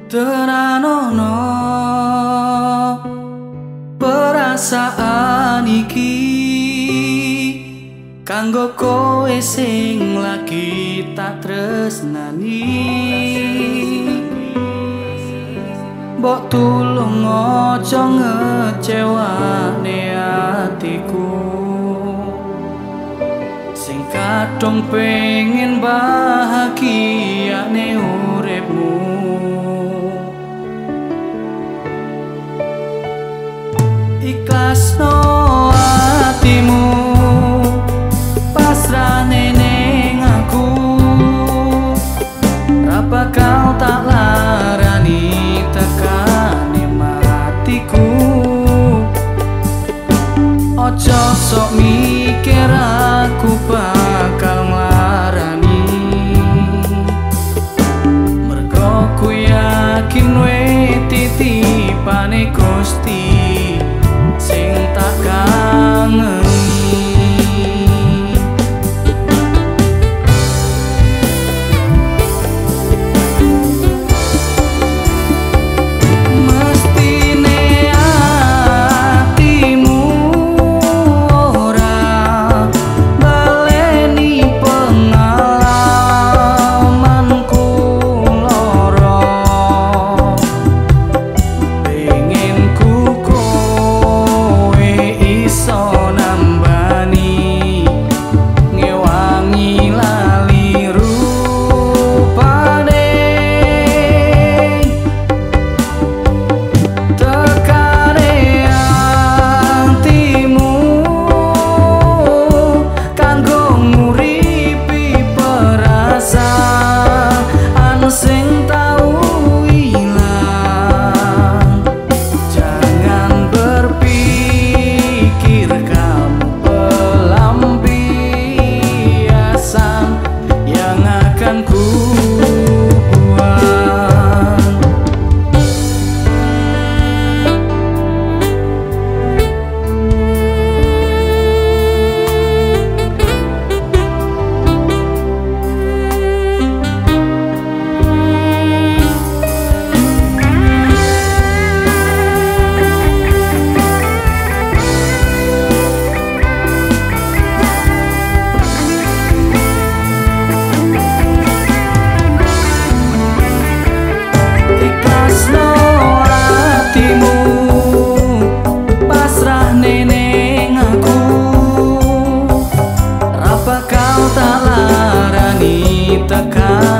Teranono perasaan iki kanggo kowe sing lagi tak tresnani. Mbok tulung aja ngecewane atiku sing kadung pengen bahagiane uripmu. Ikhlasno atimu pasrahne ning aku, ra bakal tak larani tekane matiku. Ojo sok mikir aku bakal nglarani, mergo ku yakin we titipane Gusti sing tak kangeni. Mestine atimu ora baleni pengalamanku lara, pengen ku iso nambani ngewangi lali rupane. Tekane atimu kanggo nguripi perasaan sing tau ilang. Jangan berpikir kamu pelampiasan yang akan ku buang. Ikhlasno atimu pasrahne ning aku, ra bakal tak larani tekan